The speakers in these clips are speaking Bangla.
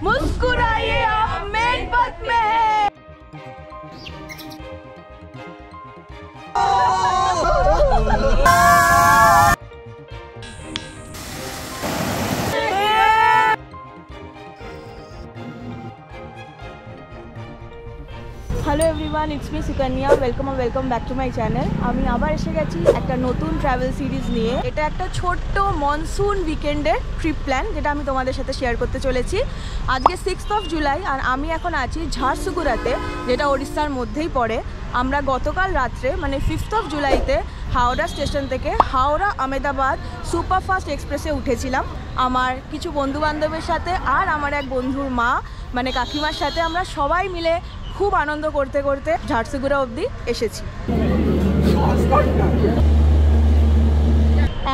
मुस्कुराइए आप मेनपत में हैं। Hello everyone, it's me Sukanya. Welcome back to my channel. আমি আবার এসে গেছি একটা নতুন ট্রাভেল সিরিজ নিয়ে। এটা একটা ছোট্ট মনসুন উইকেন্ডের ট্রিপ প্ল্যান, যেটা আমি তোমাদের সাথে শেয়ার করতে চলেছি। আজকে 6 জুলাই আর আমি এখন আছি ঝারসুগুড়াতে, যেটা ওড়িশার মধ্যেই পড়ে। আমরা গতকাল রাত্রে মানে 5 জুলাইতে হাওড়া স্টেশন থেকে হাওড়া আহমেদাবাদ সুপারফাস্ট এক্সপ্রেসে উঠেছিলাম আমার কিছু বন্ধুবান্ধবের সাথে, আর আমার এক বন্ধুর মা মানে কাকিমার সাথে। আমরা সবাই মিলে খুব আনন্দ করতে করতে ঝারসুগুড়া অবধি এসেছি।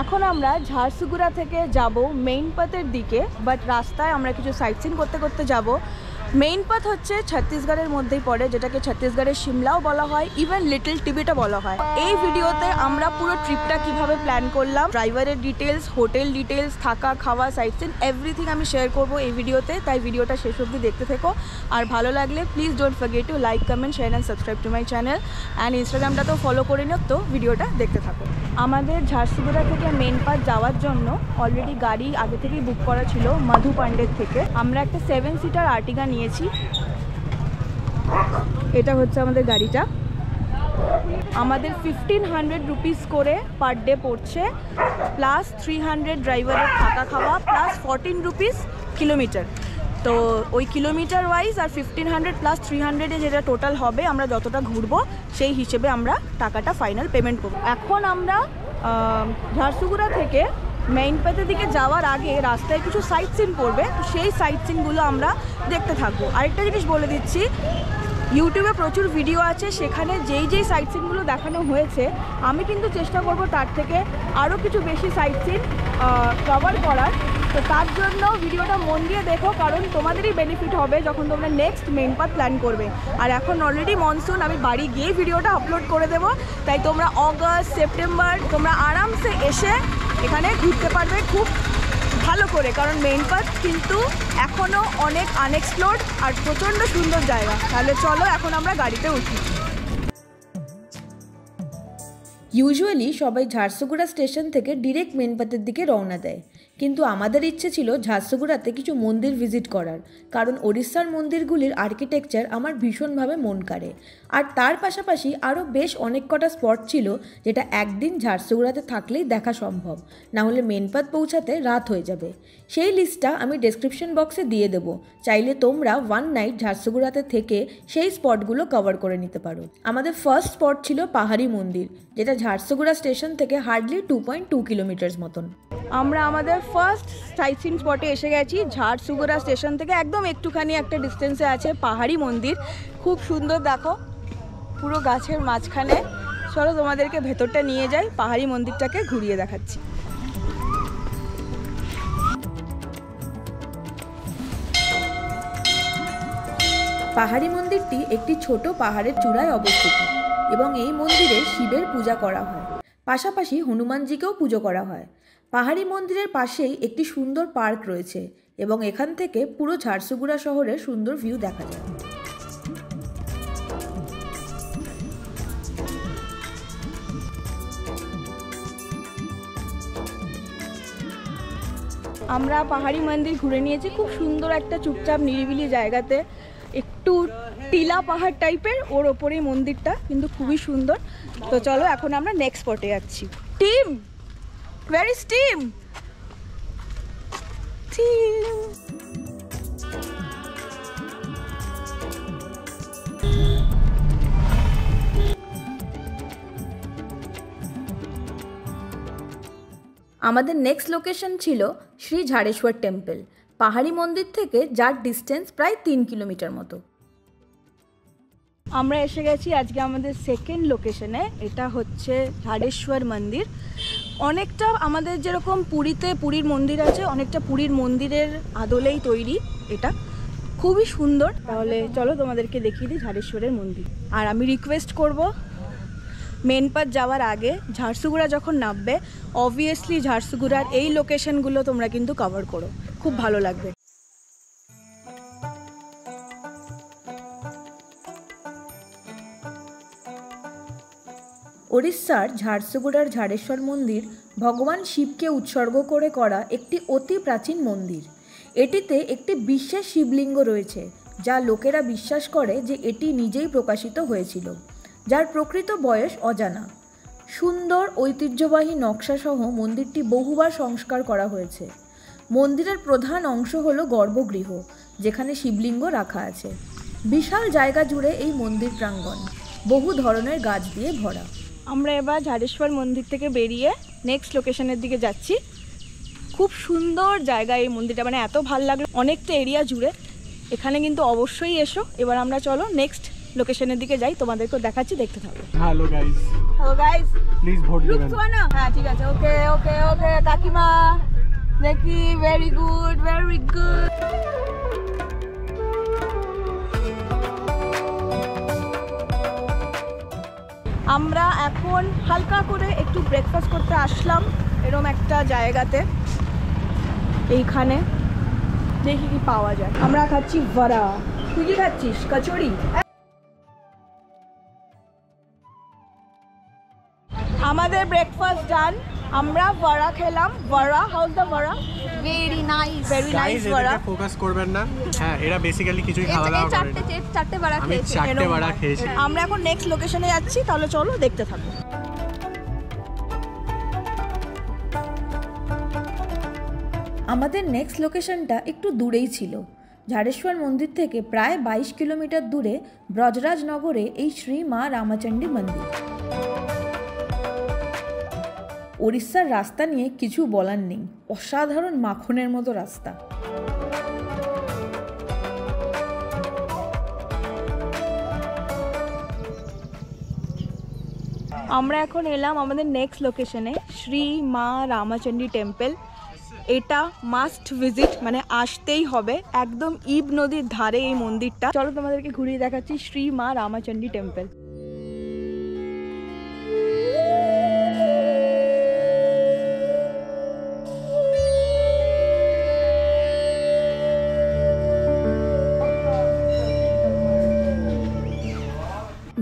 এখন আমরা ঝারসুগুড়া থেকে যাব মেইনপথের দিকে, বাট রাস্তায় আমরা কিছু সাইট সিন করতে করতে যাব। মেইনপথ হচ্ছে ছত্তিশগড়ের মধ্যেই পড়ে, যেটাকে ছত্তিশগড়ের শিমলাও বলা হয়, ইভেন লিটল টিবেটও বলা হয়। এই ভিডিওতে আমরা পুরো ট্রিপটা কিভাবে প্ল্যান করলাম, ড্রাইভারের ডিটেলস, হোটেল ডিটেলস, থাকা খাওয়া, সাইট সিন এভরিথিং আমি শেয়ার করব এই ভিডিওতে। তাই ভিডিওটা শেষ অবধি দেখতে থেকো। আর ভালো লাগলে please don't forget to like, comment, share and subscribe to my channel. And ইনস্টাগ্রামটা তো ফলো করে নিও। তো ভিডিওটা দেখতে থাকো। আমাদের ঝারসুগুড়া থেকে মেইনপথ যাওয়ার জন্য অলরেডি গাড়ি আগে থেকেই বুক করা ছিল মধু পান্ডের থেকে। আমরা একটা 7 সিটার আর্টিগা নিয়েছি। এটা হচ্ছে আমাদের গাড়িটা। আমাদের 1500 রুপিস করে পার ডে পড়ছে, প্লাস 300 ড্রাইভারের থাকা খাওয়া, প্লাস 14 রুপিস কিলোমিটার। তো ওই কিলোমিটার ওয়াইজ আর 1500 প্লাস 300-এ যেটা টোটাল হবে, আমরা যতটা ঘুরবো সেই হিসেবে আমরা টাকাটা ফাইনাল পেমেন্ট করব। এখন আমরা ঝারসুগুড়া থেকে মেইনপথের দিকে যাওয়ার আগে রাস্তায় কিছু সাইট সিন পড়বে, তো সেই সাইট সিনগুলো আমরা দেখতে থাকবো। আরেকটা জিনিস বলে দিচ্ছি, ইউটিউবে প্রচুর ভিডিও আছে, সেখানে যেই সাইট সিনগুলো দেখানো হয়েছে আমি কিন্তু চেষ্টা করব তার থেকে আরও কিছু বেশি সাইট সিন কভার করার। তো তার জন্য ভিডিওটা মন দিয়ে দেখো, কারণ তোমাদেরই বেনিফিট হবে যখন তোমরা নেক্সট মেইনপথ প্ল্যান করবে। আর এখন অলরেডি মনসুন, আমি বাড়ি গিয়ে ভিডিওটা আপলোড করে দেবো। তাই তোমরা অগস্ট, সেপ্টেম্বর তোমরা আরামসে এসে এখানে ঘুরতে পারবে খুব ভালো করে, কারণ মেইনপথ কিন্তু এখনও অনেক আনএক্সপ্লোর্ড আর প্রচণ্ড সুন্দর জায়গা। তাহলে চলো এখন আমরা গাড়িতে উঠি। ইউজুয়ালি সবাই ঝারসুগুড়া স্টেশন থেকে ডিরেক্ট মেইনপথের দিকে রওনা দেয়, কিন্তু আমাদের ইচ্ছে ছিল ঝারসুগুড়াতে কিছু মন্দির ভিজিট করার, কারণ ওড়িশার মন্দিরগুলির আর্কিটেকচার আমার ভীষণভাবে মন কাড়ে। আর তার পাশাপাশি আরও বেশ অনেক কটা স্পট ছিল যেটা একদিন ঝারসুগুড়াতে থাকলেই দেখা সম্ভব, না হলে মেইনপথ পৌঁছাতে রাত হয়ে যাবে। সেই লিস্টটা আমি ডেসক্রিপশন বক্সে দিয়ে দেবো, চাইলে তোমরা 1 নাইট ঝারসুগুড়াতে থেকে সেই স্পটগুলো কভার করে নিতে পারো। আমাদের ফার্স্ট স্পট ছিল পাহাড়ি মন্দির, যেটা ঝারসুগুড়া স্টেশন থেকে হার্ডলি 2.2 কিলোমিটার্স মতন। আমরা আমাদের ফার্স্ট সাইট সিন স্পটে এসে গেছি। ঝারসুগুড়া স্টেশন থেকে একদম একটুখানি একটা ডিস্টেন্সে আছে পাহাড়ি মন্দির, খুব সুন্দর, দেখো পুরো গাছের মাঝখানে। চলো তোমাদেরকে ভেতরটা নিয়ে যাই, পাহাড়ি মন্দিরটাকে ঘুরিয়ে দেখাচ্ছি। পাহাড়ি মন্দিরটি একটি ছোট পাহাড়ের চূড়ায় অবস্থিত এবং এই মন্দিরে শিবের পূজা করা হয়, পাশাপাশি হনুমানজিকেও পুজো করা হয়। পাহাড়ি মন্দিরের পাশেই একটি সুন্দর পার্ক রয়েছে এবং এখান থেকে পুরো ঝারসুগুড়া শহরের সুন্দর ভিউ দেখা যায়। আমরা পাহাড়ি মন্দির ঘুরে নিয়েছি, খুব সুন্দর একটা চুপচাপ নিরিবিলি জায়গাতে, একটু টিলা পাহাড় টাইপের, ওর ওপরেই মন্দিরটা, কিন্তু খুবই সুন্দর। তো চলো এখন আমরা নেক্সট স্পটে যাচ্ছি। Team, where is team? Team. আমাদের নেক্সট লোকেশন ছিল শ্রী ঝাড়েশ্বর টেম্পল, পাহাড়ি মন্দির থেকে যার ডিস্টেন্স প্রায় 3 কিলোমিটার মতো। আমরা এসে গেছি আজকে আমাদের সেকেন্ড লোকেশনে। এটা হচ্ছে ঝাড়েশ্বর মন্দির। অনেকটা আমাদের যেরকম পুরীতে পুরীর মন্দির আছে, অনেকটা পুরীর মন্দিরের আদলেই তৈরি এটা, খুবই সুন্দর। তাহলে চলো তোমাদেরকে দেখিয়ে দিই ঝাড়েশ্বরের মন্দির। আর আমি রিকোয়েস্ট করব, মেনপথ যাওয়ার আগে ঝারসুগুড়া যখন নামবে, অবভিয়াসলি ঝারসুগুড়ার এই লোকেশনগুলো তোমরা কিন্তু কভার করো, খুব ভালো লাগবে। ওড়িশার ঝারসুগুড়ার ঝাড়েশ্বর মন্দির ভগবান শিবকে উৎসর্গ করে করা একটি অতি প্রাচীন মন্দির। এটিতে একটি বিশেষ শিবলিঙ্গ রয়েছে, যা লোকেরা বিশ্বাস করে যে এটি নিজেই প্রকাশিত হয়েছিল, যার প্রকৃত বয়স অজানা। সুন্দর ঐতিহ্যবাহী নকশাসহ মন্দিরটি বহুবার সংস্কার করা হয়েছে। মন্দিরের প্রধান অংশ হল গর্ভগৃহ, যেখানে শিবলিঙ্গ রাখা আছে। বিশাল জায়গা জুড়ে এই মন্দির প্রাঙ্গণ বহু ধরনের গাছ দিয়ে ভরা। আমরা এবার ঝাড়েশ্বর মন্দির থেকে বেরিয়ে নেক্সট লোকেশনের দিকে যাচ্ছি। খুব সুন্দর জায়গা এই মন্দিরটা, মানে এত ভালো লাগলো, অনেকটা এরিয়া জুড়ে। এখানে কিন্তু অবশ্যই এসো। এবার আমরা চলো নেক্সট লোকেশনের দিকে যাই, তোমাদেরকেও দেখাচ্ছি, দেখতে থাকো। হ্যালো গাইস, প্লিজ ভোট দেবেন। হ্যাঁ ঠিক আছে, ওকে ওকে ওকে কাকিমা, দেখি ভেরি গুড ভেরি গুড। আমরা এখন হালকা করে একটু ব্রেকফাস্ট করতে আসলাম এরকম একটা জায়গাতে। এইখানে দেখি কি পাওয়া যায়। আমরা খাচ্ছি বড়া। তুই কি খাচ্ছিস? কচুরি। আমাদের ব্রেকফাস্ট ডান। আমরা বড়া খেলাম। বড়া, হাউস দ্য বড়া? ভেরি নাইস, ভেরি নাইস বড়া। ফোকাস করবেন না। হ্যাঁ, এরা বেসিক্যালি কিছুই খাওয়া দাওয়া করে না। চারটে বড়া আমি খেয়েছি। 4টে বড়া খেয়েছি। আমরা এখন নেক্সট লোকেশনে যাচ্ছি, তাহলে চলো দেখতে থাকো। আমাদের নেক্সট লোকেশনটা একটু দূরেই ছিল। ঝাড়েশ্বর মন্দির থেকে প্রায় 22 কিলোমিটার দূরে ব্রজরাজনগরে এই শ্রী মা রামচণ্ডী মন্দির। ওড়িশার রাস্তা নিয়ে কিছু বলার নেই, অসাধারণ মাখনের মতো রাস্তা। আমরা এখন এলাম আমাদের নেক্সট লোকেশনে, শ্রী মা রামচণ্ডী টেম্পল। এটা মাস্ট ভিজিট, মানে আসতেই হবে। একদম ইব নদীর ধারে এই মন্দিরটা। চলো তোমাদেরকে ঘুরিয়ে দেখাচ্ছি শ্রী মা রামচণ্ডী টেম্পল।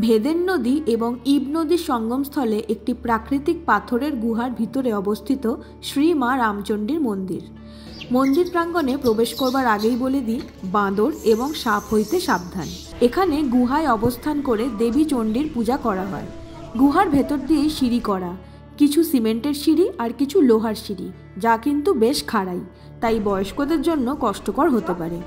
ভেদেন নদী এবং ইব নদীর সঙ্গমস্থলে একটি প্রাকৃতিক পাথরের গুহার ভিতরে অবস্থিত শ্রী মা রামচণ্ডীর মন্দির। মন্দির প্রাঙ্গণে প্রবেশ করবার আগেই বলে দিই, বাঁদর এবং সাপ হইতে সাবধান। এখানে গুহায় অবস্থান করে দেবী চণ্ডীর পূজা করা হয়। গুহার ভেতর দিয়ে সিঁড়ি করা, কিছু সিমেন্টের সিঁড়ি আর কিছু লোহার সিঁড়ি, যা কিন্তু বেশ খাড়াই, তাই বয়স্কদের জন্য কষ্টকর হতে পারে।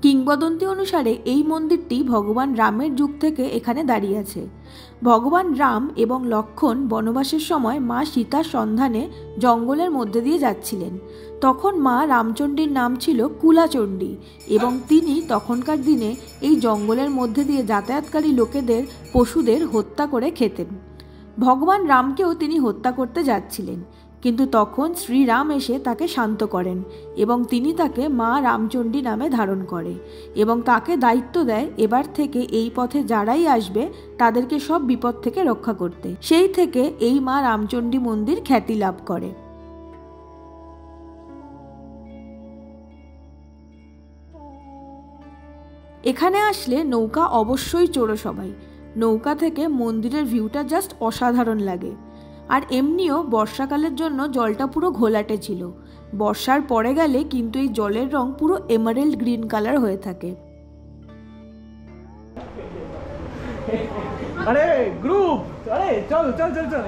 কিংবদন্তি অনুসারে এই মন্দিরটি ভগবান রামের যুগ থেকে এখানে দাঁড়িয়ে আছে। ভগবান রাম এবং লক্ষ্মণ বনবাসের সময় মা সীতার সন্ধানে জঙ্গলের মধ্যে দিয়ে যাচ্ছিলেন। তখন মা রামচণ্ডীর নাম ছিল কুলাচণ্ডী এবং তিনি তখনকার দিনে এই জঙ্গলের মধ্যে দিয়ে যাতায়াতকারী লোকেদের, পশুদের হত্যা করে খেতেন। ভগবান রামকেও তিনি হত্যা করতে যাচ্ছিলেন, কিন্তু তখন শ্রীরাম এসে তাকে শান্ত করেন এবং তিনি তাকে মা রামচণ্ডী নামে ধারণ করে এবং তাকে দায়িত্ব দেয় এবার থেকে এই পথে যারাই আসবে তাদেরকে সব বিপদ থেকে রক্ষা করতে। সেই থেকে এই মা রামচণ্ডী মন্দির খ্যাতি লাভ করে। এখানে আসলে নৌকা অবশ্যই চড়ো সবাই। নৌকা থেকে মন্দিরের ভিউটা জাস্ট অসাধারণ লাগে। আর এমনিও বর্ষাকালের জন্য জলটা পুরো ঘোলাটে ছিল। বর্ষার পরে গেলে কিন্তু এই জলের রং পুরো এমারেল্ড গ্রিন কালার হয়ে থাকে। আরে গ্রুপ, আরে চল চল চল চল।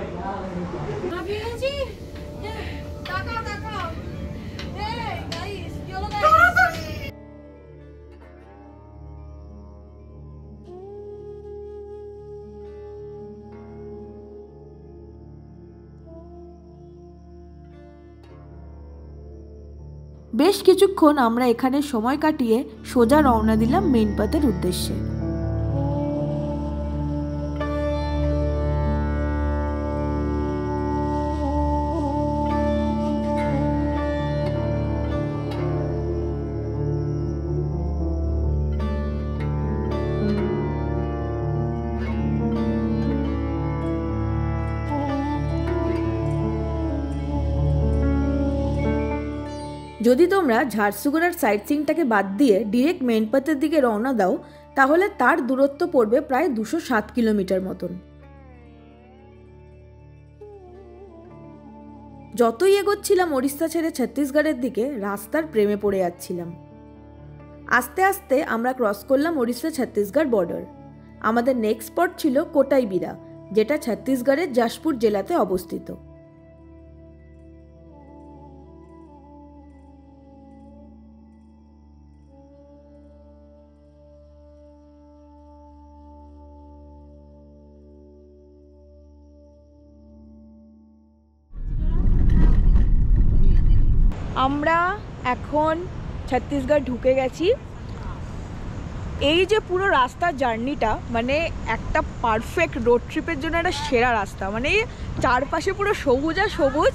বেশ কিছুক্ষণ আমরা এখানে সময় কাটিয়ে সোজা রওনা দিলাম মেইন পাথের উদ্দেশ্যে। যদি তোমরা ঝারসুগুড়ার সাইট সিইংটাকে বাদ দিয়ে ডিরেক্ট মেনপাতের দিকে রওনা দাও তাহলে তার দূরত্ব পড়বে প্রায় 207 কিলোমিটার মতন। যতই এগোচ্ছিলাম ওড়িশা ছেড়ে ছত্তিশগড়ের দিকে রাস্তার প্রেমে পড়ে যাচ্ছিলাম। আস্তে আস্তে আমরা ক্রস করলাম ওড়িশা ছত্তিশগড় বর্ডার। আমাদের নেক্সট স্পট ছিল কোটাইবিরা, যেটা ছত্তিশগড়ের জাশপুর জেলাতে অবস্থিত। আমরা এখন ছত্তিশগড় ঢুকে গেছি। এই যে পুরো রাস্তার জার্নিটা মানে একটা পারফেক্ট রোড ট্রিপের জন্য একটা সেরা রাস্তা, মানে চারপাশে পুরো সবুজ আর সবুজ।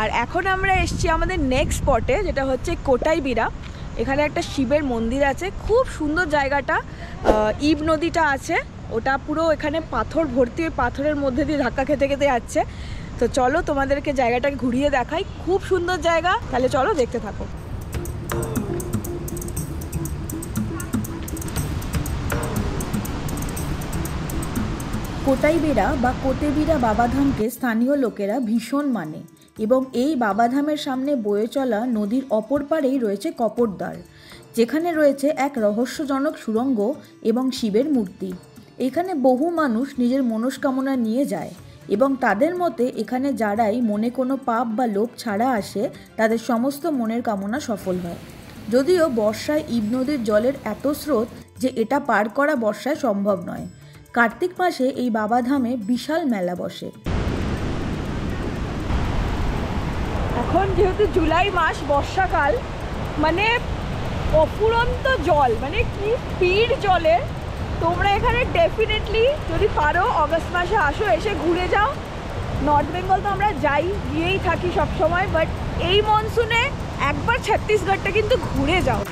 আর এখন আমরা এসছি আমাদের নেক্সট স্পটে, যেটা হচ্ছে কোটাইবিরা। এখানে একটা শিবের মন্দির আছে, খুব সুন্দর জায়গাটা। ইব নদীটা আছে, ওটা পুরো এখানে পাথর ভর্তি, ওই পাথরের মধ্যে দিয়ে ধাক্কা খেতে খেতে যাচ্ছে। তো চলো তোমাদেরকে জায়গাটাকে ঘুরিয়ে দেখাই, খুব সুন্দর জায়গা। তাহলে চলো দেখতে থাকো। কোটাইবিরা বা কোটেবিরা বাবাধামকে স্থানীয় লোকেরা ভীষণ মানে এবং এই বাবাধামের সামনে বয়ে চলা নদীর অপর পাড়েই রয়েছে কপরদ্বার, যেখানে রয়েছে এক রহস্যজনক সুড়ঙ্গ এবং শিবের মূর্তি। এখানে বহু মানুষ নিজের মনস্কামনা নিয়ে যায় এবং তাদের মতে এখানে যারাই মনে কোনো পাপ বা লোভ ছাড়া আসে তাদের সমস্ত মনের কামনা সফল হয়। যদিও বর্ষায় ইব নদীর জলের এত স্রোত যে এটা পার করা বর্ষায় সম্ভব নয়। কার্তিক মাসে এই বাবাধামে বিশাল মেলা বসে। এখন যেহেতু জুলাই মাস, বর্ষাকাল, মানে অফুরন্ত জল, মানে কি স্পিড জলের। তোমরা এখানে ডেফিনেটলি যদি পারো অগস্ট মাসে আসো, এসে ঘুরে যাও। নর্থ বেঙ্গল তো আমরা গিয়েই থাকি সব সময়, বাট এই মনসুনে একবার ছত্তিশগড়টা কিন্তু ঘুরে যাও।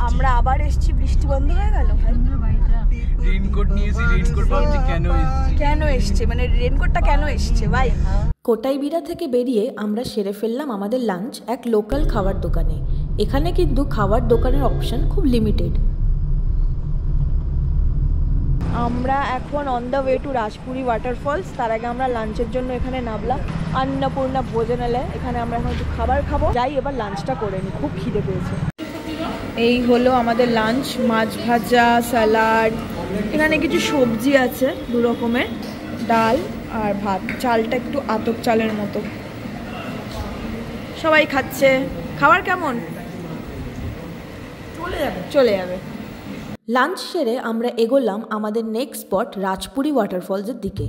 আমরা আবার এসেছি, বৃষ্টি বন্ধ হয়ে গেল। রেইনকোট নিয়েছি, রেইনকোট ভাবছি কেন এসছে, মানে রেইনকোটটা কেন এসছে ভাই। কোটাইবিরা থেকে বেরিয়ে আমরা সেরে ফেললাম আমাদের লাঞ্চ এক লোকাল খাবার দোকানে। এখানে কিন্তু খাবার দোকানের অপশন খুব লিমিটেড। আমরা এখন on the way to Rajpuri waterfalls. তার আগে আমরা লাঞ্চের জন্য এখানে নামলাম অন্নপূর্ণা ভোজনালয়। এখানে আমরা এখন একটু খাবার খাবো। যাই এবার লাঞ্চটা করে নিই, খুব খিদে পেয়েছে। এই হলো আমাদের লাঞ্চ, মাছ ভাজা, স্যালাড, এখানে কিছু সবজি আছে 2 রকমের, ডাল আর ভাত। চালটা একটু আতপ চালের মতো। সবাই খাচ্ছে। খাবার কেমন? চলে যাবে। লাঞ্চ সেরে আমরা এগোলাম আমাদের নেক্সট স্পট রাজপুরি ওয়াটারফলসের দিকে।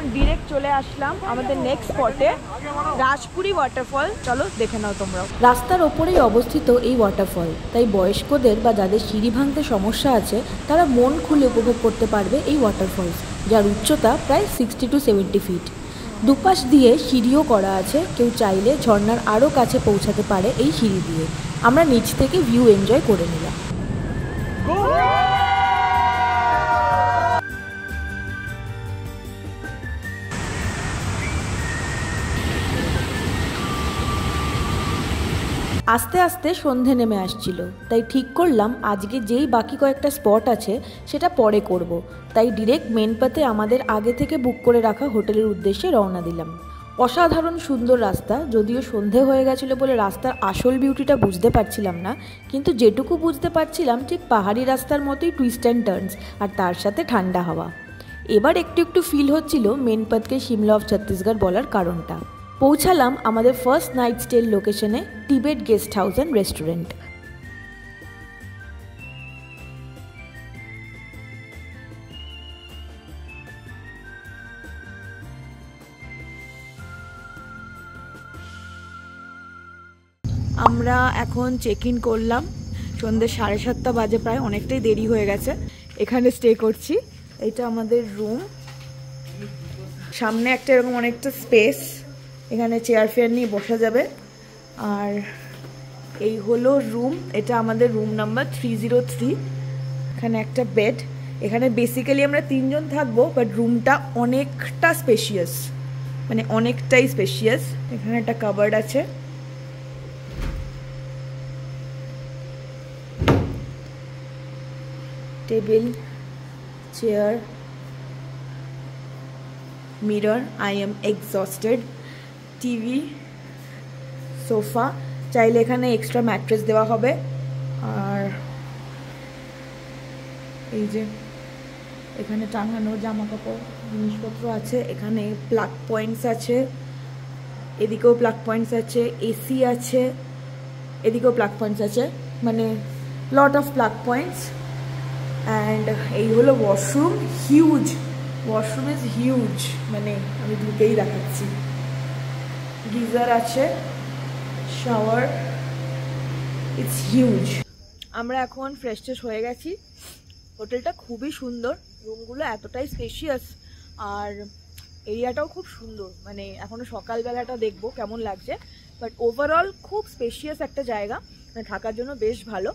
এখন ডিরেক্ট চলে আসলাম আমাদের নেক্সট স্পটে, রাজপুরি ওয়াটারফল। চলো দেখে নাও তোমরাও। রাস্তার ওপরেই অবস্থিত এই ওয়াটারফল, তাই বয়স্কদের বা যাদের সিঁড়ি ভাঙতে সমস্যা আছে তারা মন খুলে উপভোগ করতে পারবে এই ওয়াটারফলস, যার উচ্চতা প্রায় 60 to 70 ফিট। দুপাশ দিয়ে সিঁড়িও করা আছে, কেউ চাইলে ঝর্ণার আরও কাছে পৌঁছাতে পারে এই সিঁড়ি দিয়ে। আমরা নিচ থেকে ভিউ এনজয় করে নিলাম। আস্তে আস্তে সন্ধে নেমে আসছিল, তাই ঠিক করলাম আজকে যেই বাকি কয়েকটা স্পট আছে সেটা পরে করব। তাই ডিরেক্ট মেন পাথে আমাদের আগে থেকে বুক করে রাখা হোটেলের উদ্দেশ্যে রওনা দিলাম। অসাধারণ সুন্দর রাস্তা, যদিও সন্ধে হয়ে গেছিলো বলে রাস্তার আসল বিউটিটা বুঝতে পারছিলাম না, কিন্তু যেটুকু বুঝতে পারছিলাম ঠিক পাহাড়ি রাস্তার মতোই টুইস্ট অ্যান্ড টার্নস, আর তার সাথে ঠান্ডা হাওয়া। এবার একটু একটু ফিল হচ্ছিল মেন পাথকে শিমলা অফ ছত্তিশগড় বলার কারণটা। পৌঁছালাম আমাদের ফার্স্ট নাইট স্টের লোকেশনে, Tibet guest house and restaurant. আমরা এখন চেক ইন করলাম, সন্ধ্যে 7:30 বাজে, প্রায় অনেকটাই দেরি হয়ে গেছে। এখানে স্টে করছি, এটা আমাদের রুম। সামনে একটা এরকম অনেকটা স্পেস, এখানে চেয়ার ফেয়ার নিয়ে বসা যাবে। আর এই হলো রুম, এটা আমাদের রুম নাম্বার 303। এখানে একটা বেড, এখানে বেসিক্যালি আমরা 3 জন থাকবো, বাট রুমটা অনেকটা স্পেশিয়াস, মানে অনেকটাই স্পেশিয়াস। এখানে একটা কাবার্ড আছে, table, chair, mirror, I am exhausted, TV, sofa, চাইলে এখানে এক্সট্রা ম্যাট্রেস দেওয়া হবে। আর এই যে এখানে টাঙানো জামা কাপড় জিনিসপত্র আছে, এখানে প্লাগ পয়েন্টস আছে, এদিকেও প্লাগ পয়েন্টস আছে, এসি আছে, এদিকেও প্লাগ পয়েন্টস আছে, মানে lot of plug points. And এই হলো washroom, huge washroom, is huge, মানে আমি ঢুকেই দেখাচ্ছি। গিজার আছে, শাওয়ার, ইটস হিউজ। আমরা এখন ফ্রেশ ট্রেশ হয়ে গেছি। হোটেলটা খুবই সুন্দর, রুমগুলো এতটাই স্পেশিয়াস, আর এরিয়াটাও খুব সুন্দর। মানে এখনও সকালবেলাটা দেখবো কেমন লাগছে, বাট ওভারঅল খুব স্পেশিয়াস একটা জায়গা, মানে থাকার জন্য বেশ ভালো।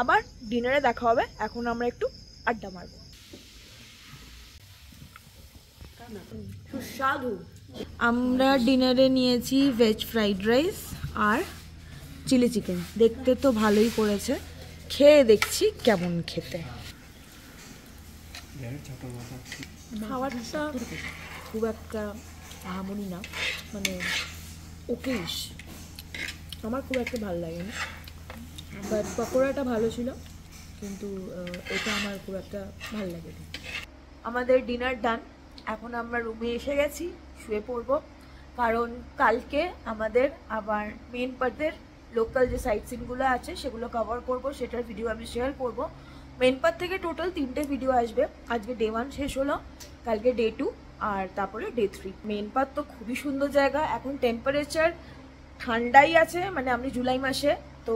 আবার ডিনারে দেখা হবে, এখন আমরা একটু আড্ডা মারবো। সুস্বাদু। আমরা ডিনারে নিয়েছি ভেজ ফ্রাইড রাইস আর চিলি চিকেন। দেখতে তো ভালোই করেছে, খেয়ে দেখছি কেমন খেতে। খাবারটা খুব একটা আহামরি না, মানে ওকেইশ, আমার খুব একটা ভালো লাগেনি। বাট পকোড়াটা ভালো ছিল, কিন্তু এটা আমার খুব একটা ভালো লাগেনি। আমাদের ডিনার ডান, এখন আমরা রুমে এসে গেছি, শুয়ে পড়বো। কারণ কালকে আমাদের আবার মেন পাথের লোকাল যে সাইট সিনগুলো আছে সেগুলো কভার করব, সেটার ভিডিও আমি শেয়ার করব। মেন পাথ থেকে টোটাল 3টে ভিডিও আসবে। আজকে ডে 1 শেষ হলো, কালকে ডে 2, আর তারপরে ডে 3। মেন পাথ তো খুবই সুন্দর জায়গা। এখন টেম্পারেচার ঠান্ডাই আছে, মানে আমি জুলাই মাসে, তো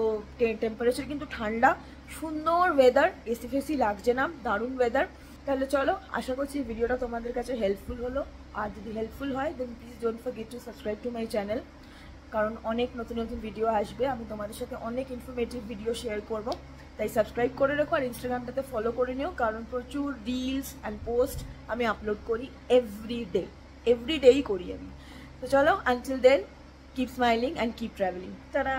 টেম্পারেচার কিন্তু ঠান্ডা, সুন্দর ওয়েদার, এসি ফেসি লাগছে না, দারুণ ওয়েদার। তাহলে চলো, আশা করছি ভিডিওটা তোমাদের কাছে হেল্পফুল হলো। আর যদি হেল্পফুল হয় then please don't forget to subscribe to my channel, কারণ অনেক নতুন নতুন ভিডিও আসবে, আমি তোমাদের সাথে অনেক ইনফরমেটিভ ভিডিও শেয়ার করব। তাই সাবস্ক্রাইব করে রেখো, আর ইনস্টাগ্রামটাতে ফলো করে নিও, কারণ প্রচুর রিলস অ্যান্ড পোস্ট আমি আপলোড করি এভরিডেই করি আমি। তো চলো, until then, keep smiling and keep traveling. Ta-da!